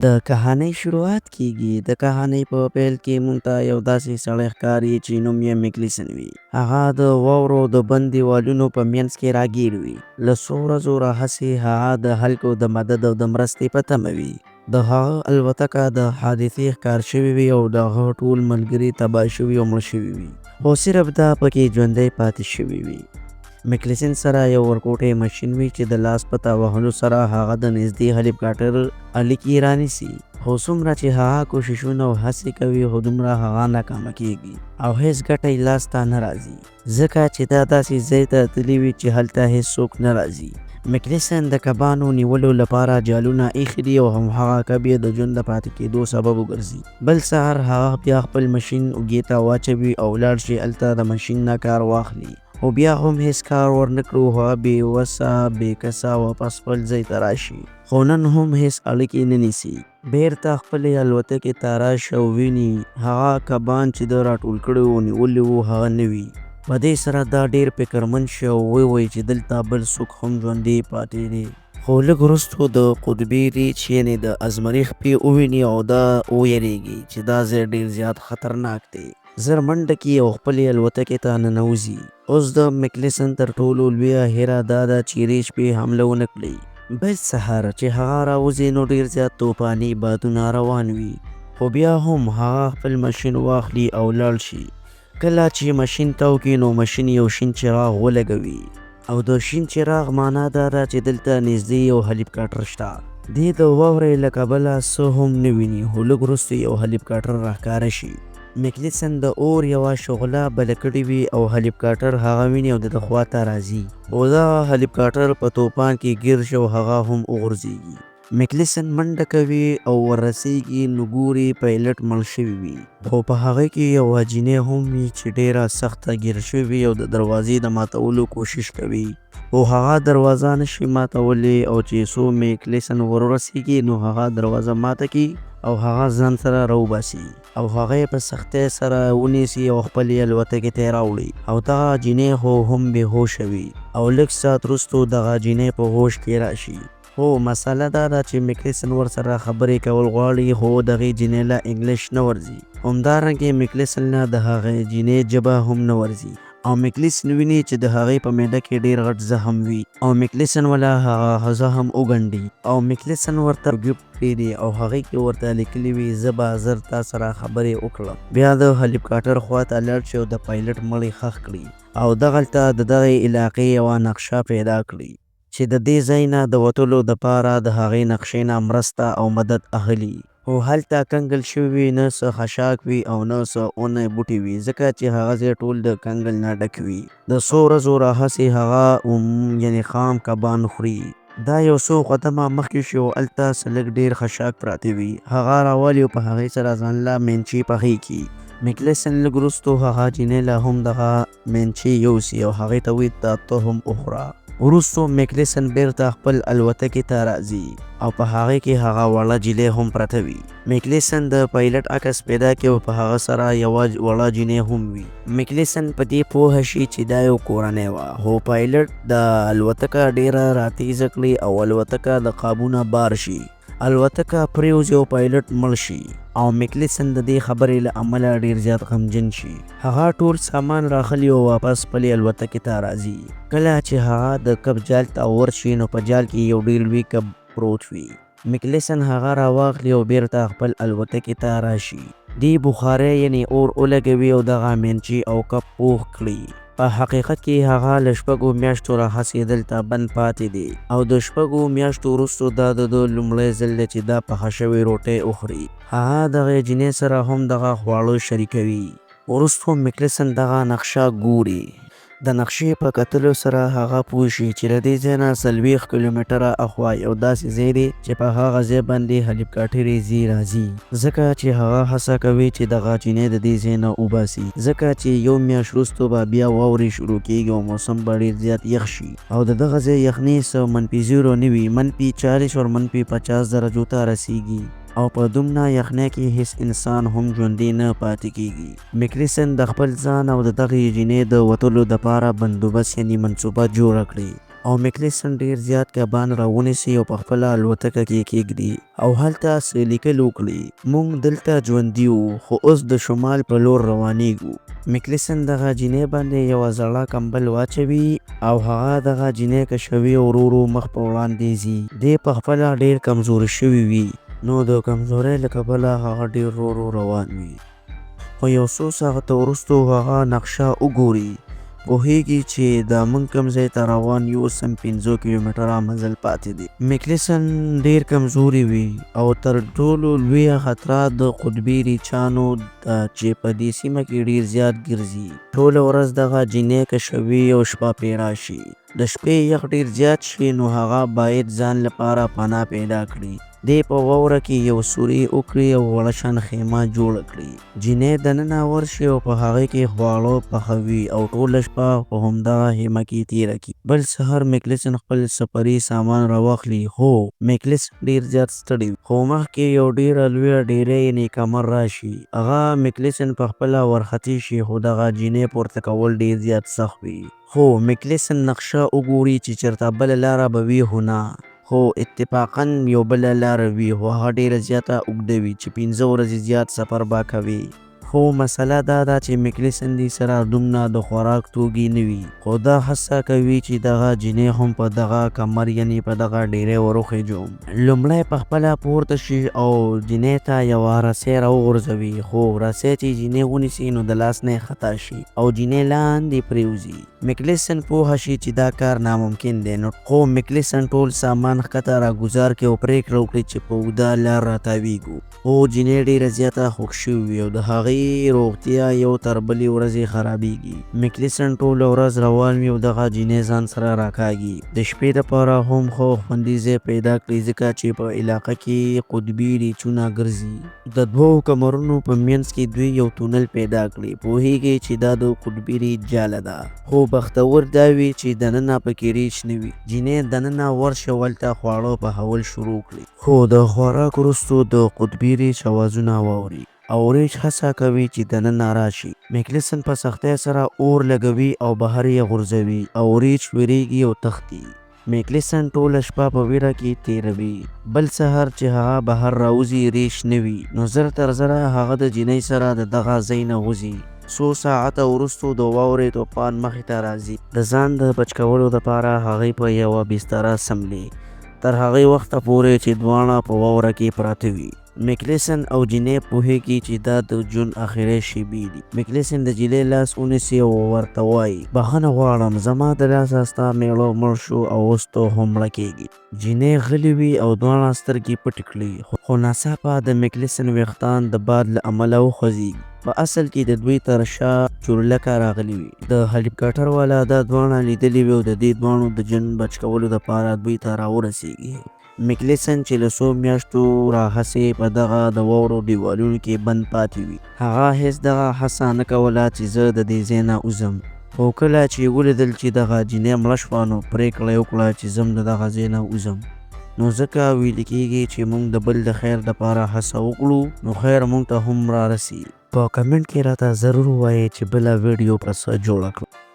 د کهانۍ شروعات کیږي. د کهانۍ په پیل کې مونږ ته یو داسې سړی ښکاري چې نوم یې میکلیسن وي. هغه د واورو د بند دیوالونو په منځ کې راګیر وي. له څو ورځو راهیسې هغه د خلکو د مدد او د مرستې په تمه وي. د هغه الوتکه د حادثې ښکار شوې وي او د هغه ټول ملګري تباه شوي او مړه شوي وي، خو صرف دا پکې ژوندی پاتې شوي وي. میکلیسن سره یو ورکوټی ماشین وي چې د لاس پته وهلو سره هغه د نږدې هلیکاپټر اړیکې رانیسي. خو څومره چې هغه کوششونه او هڅې کوي خو دومره هغه ناکامه کیږي او هیڅ ګټه یې لاسته نه راځي، ځکه چې دا داسې ځای ته تللی وي چې هلته هیڅوک نه راځي. میکلیسن د کبانو نیولو لپاره جالونه ایښي دي او هماغه کب یې د ژوند د پاتې کېدو سبب وګرځي. بل سهار هغه بیا خپل ماشین اوږې ته واچوي او ولاړ شي هلته د ماشین نه کار واخلي، خو بیا هم هیڅ کار ورنه کړو. هغه بې وسه بې کسه واپس خپل ځای ته راشي، خو نن هم هیڅ اړیکې نه نیسي. بیرته خپلې الوتکې ته راشي او ویني هغه کبان چې ده راټول کړي وو نیولي وو هغه نه وي. په دې سره دا ډېر فکرمند شي او ووایي چې دلته بل څوک هم ژوندي پاتې دي. خو لږ وروسته د قطبي ریچ یعنې د ازمري خپې وویني او دا ویریږي چې دا ځای ډېر زیات خطرناک دی. زر منډه کي او خپلې الوتکې ته ننوځي. اوس د میکلیسن تر ټولو لویه هیره دا ده چې ریچ پې حمله ونه کړي. بل سهار چې هغه راوځي نو ډېر زیات توپاني بادونه روان وي، خو بیا هم هغه خپل ماشین واخلي او لاړ شي. کله چې ماشین تاو کړي نو ماشین یو شین چراغ ولګوي او د شین چراغ معنا دا ده چې دلته نږدې یو هلیکاپټر شته. دې د واورې له کبله څه هم نه ویني، خو لږ وروسته یو هلیکاپټر راښکاره شي. میکلیسن د اور یوه شغله بله کړې وي او هلیکاپټر هغه ویني او د ده خوا ته راځي، خو دا هلیکاپټر په توپان کې ګیر شي او هغه هم وغورځېږي. میکلیسن منډه کوي او ورسیږي نو ګوري پایلټ مړ شوی وي، خو په هغه کې یوه جینۍ هم وي چې ډېره سخته ګیر شوې او د دروازې د ماتولو کوشش کوي، خو هغه دروازه نشي ماتولی. او چې څو میکلیسن ورسیږي نو هغه دروازه ماته کړي او هغه ځان سره راوباسي او هغه یې په سختۍ سره ونیسي او خپلې الوتکې ته یې راوړي. او دغه جینۍ خو هم بې هوشه وي او لږ ساعت وروسته دغه جینۍ په هوش کې راشي. خو مسله دا ده چې میکلیسن ورسره خبرې کول غواړي، خو دغې جینۍ له انګلیش نه ورځي. همدارنګه میکلیسن له د هغې جینۍ ژبه هم نه ورځي او میکلیسن ویني چې د هغې په معده کې ډېر غټ زخم وي او میکلیسن ولا هغه زخم وګنډي او میکلیسن ورته ګفټ پرېږدي او هغې کې ورته لیکلي وي زه به زر تا سره خبرې وکړم. بیا د هلیکاپټر خوا ته لاړ شي او د پایلټ مړی ښخ کړي او دغلته د دغې علاقې یوه نقشه پیدا کړي چې د دې ځای نه د وتلو دپاره د هغې نقشې نه مرسته او مدد اخلي. خو هلته کنګل شوي وي، نه څه خشاک وي او نه څه ونه بوټي وي، ځکه چې هغه ځای ټول د کنګل نه ډک وي. د څو ورځو راهیسې هغه یعنې خام کبان خوري. دا یو څو قدمه مخکې شي او هلته څه لږ ډېر خشاک پراته وي. هغه راولي او په هغې سره ځان له مینچې پخې کړي. میکلیسن لږ وروسته هغه جینۍ له هم دغه مینچې یوسي او هغې ته وایي ته هم وخوره. وروسته میکلیسن بیرته خپل الوتکې ته راځي او په هغې کې هغه وړه جیلۍ هم پرته وي. میکلیسن د پایلټ عکس پیدا کړي او په هغه سره یوه وړه جینۍ هم وي. میکلیسن په دې پوهه شي چې دا یو کورنۍ وه، خو پایلټ د الوتکه ډېره راتیزه کړي او الوتکه د قابو نه بار شي. الوتکه پریوځي او پایلټ مړ شي او میکلیسن د دې خبرې له امله ډېر زیات غمجن شي. هغه ټول سامان راخلي او واپس خپلې الوتکې ته راځي. کله چې هغه د کب جال ته ورشي نو په جال کې یو ډېر لوی کب پروت وي. میکلیسن هغه راواخلي او بیرته خپل الوتکې ته راشي. دې بخارۍ یعنې اور ولګوي او دغه مینچې او کب پوخ کړي. په حقیقت کې هغه له 6 میاشتو راهیسې دلته بند پاتې دی او د 6 میاشتو وروسته دا د ده لومړی ځل دی چې دا پخه شوې روټۍ وخوري. هغه دغې جینۍ سره هم دغه خواړه شریکوي. وروسته میکلیسن دغه نقشه ګوري. د نقشې په کتلو سره هغه پوه شي چې له دې ځای نه 40 کیلومتره اخوا یو داسې ځای دی چې په هغه ځای باندې هلیکاپټر یې ځي راځي، ځکه چې هغه هڅه کوي چې دغه جینۍ د دې ځای نه وباسي، ځکه چې یو میاشت وروسته به بیا واورې شروع کېږي او موسم به ډېر زیات یخ شي او د دغه ځای یخنۍ څه -0 نه وي، -40 او -50 درجو ته رسیږي او په دومره یخنۍ کې هیڅ انسان هم ژوندی نه پاتې کېږي. میکلیسن د خپل ځان او د دغې جینۍ د وتلو دپاره بندوبست یعنې منصوبه جوړه کړې. او میکلیسن ډیر زیات کبان راونیسي او په خپله الوتکه کې کیږدي او هلته څه لیکل وکړي. موږ دلته ژوندي یو خو اوس د شمال په لور روانیږو. میکلیسن دغه جینۍ باندې یوه زړه کمبل واچوي او هغه دغه جینۍ کشوي او ورو ورو مخ په وړاندې ځي. دی په خپله ډیر کمزوري شوی وي نو د کمزورۍ له کبله هغه ډیر ورو ورو روان وي. خو یو څو ساعته وروستو هغه نقشه وګوري، پوهیږي چې دا موږ کوم ځای ته روان یو سم 5 کیلومتره مزل پاتې دی. میکلیسن ډیر کمزوري وي او تر ټولو لویه خطره د قطبي ریچانو ده چې په دې سیمه کې ډیر زیات ګرځي. ټوله ورځ دغه جینۍ کشوي او شپه پرې راشي. د شپې یخ ډیر زیات شي نو هغه باید ځان لپاره پناه پیدا کړي. دی په واوره کې یو سوري وکړي او وړه شان خیمه جوړه کړي. جینۍ دننه ورشي او په هغې کې خواړه پخوي او ټوله شپه په همدغه خیمه کې تیره کړي. بل سهار میکلیسن خپل سفري سامان راواخلي. هو میکلیسن ډیر زیات ستړی خو مخکې یو ډیره لویه ډیرۍ یعنې کمر راشي. هغه میکلیسن په خپله ورختي شي خو دغه جینۍ پورته کول ډیر زیات سخت وي. خو میکلیسن نقشه وګوري چې چېرته بله لاره به وي خو نه، خو اتفاقا یو بله لاره وي خو هغه ډیره زیاته اوږده وي چې 5 ورځې زیات سفر به کوي. خو مسله دا ده چې میکلیسن دې سره دومره د خوراک توکي نه وي خو دا هڅه کوي چې دغه جینۍ هم په دغه کمر یعنې په دغه ډیرۍ وروخیږو. لومړی په خپله پورته شي او جینۍ ته یوه رسۍ راوغورځوي خو رسۍ چې جینۍ ونیسي نو د لاس نه خطا شي او جینۍ لاندې پرېوځي. میکلیسن پوهه شي چې دا کار ناممکن دی نو خو میکلیسن ټول سامان ښکته راګوزار کړي او پرېکړه وکړي چې په اوږده لار راتاویږو. خو جینۍ ډیره زیاته خوږ شوې وي او د هغې روغتیا یو تر بلې ورځې خرابیږي. میکلیسن ټوله ورځ روان وي او دغه جینۍ ځان سره راکاږي. د شپې دپاره هم خو خوندي ځای پیدا کړي ځکه چې په علاقه کې قطبي ریچونه ګرځي. د 2 کمرونو په منځ کې دوی یو تونل پیدا کړي. پوهیږي چې دا د قطبي ریچ جاله ده خو بختور دا وي چې دننه پکې ریچ نه وي. جینۍ دننه ورشي او هلته خواړه پخول شروع کړي خو د خوراک وروستو د قطبي ریچ اوازونه واوري او ریچ هڅه کوي چې دننه راشي. میکلیسن په سختۍ سره اور لګوي او بهر یې غورځوي او ریچ ویریږي او تښتي. میکلیسن ټوله شپه په ویره کې تیروي. بل سهار چې هغه بهر راوځي ریچ نه وي نو زر تر زره هغه د جینۍ سره د دغه ځای نه وځي. څو ساعته وروستو د واورې طوفان مخې ته راځي. د ځان د بچ کولو دپاره هغې په یوه بستره سملي تر هغې وخته پورې چې دواړه په واوره کې پراته وي. میکلیسن او جینۍ پوهیږي چې دا د ژوند اخري شېبې دي. میکلیسن د جینۍ لاس ونیسي او ورته وایي بخښنه غواړم زما د لاسه ستا میړه مړ شو او اوس ته هم مړه کیږي. جینۍ غلې وي او دواړه سترګې پټې کړي خو ناڅاپه د میکلیسن ویښتان د باد له امله وخوځېږي. په اصل کې د دوی تر شا چورلکه راغلې وي. د هلیکاپټر والا دا دواړه لیدلي وي او د دې دواړو د ژوند بچ کولو دپاره دوی ته راورسېږي. میکلیسن چې له څو میاشتو راهیسې په دغه د واورو دیوالونو کې بند پاتې وي هغه هیڅ دغه هڅه نه کوله چې زه د دې ځای نه وځم. خو کله چې ولیدل چې دغه جینۍ مړه شوه نو پرېکړه یې وکړه چې زه د دغه ځای نه وځم. نو ځکه ویل کېږي چې موږ د بل د خیر دپاره هڅه وکړو نو خیر موږ ته هم رارسي. په کمنټ کې راته ضرور ووایئ چې بله ویډیو به څه جوړه کړم.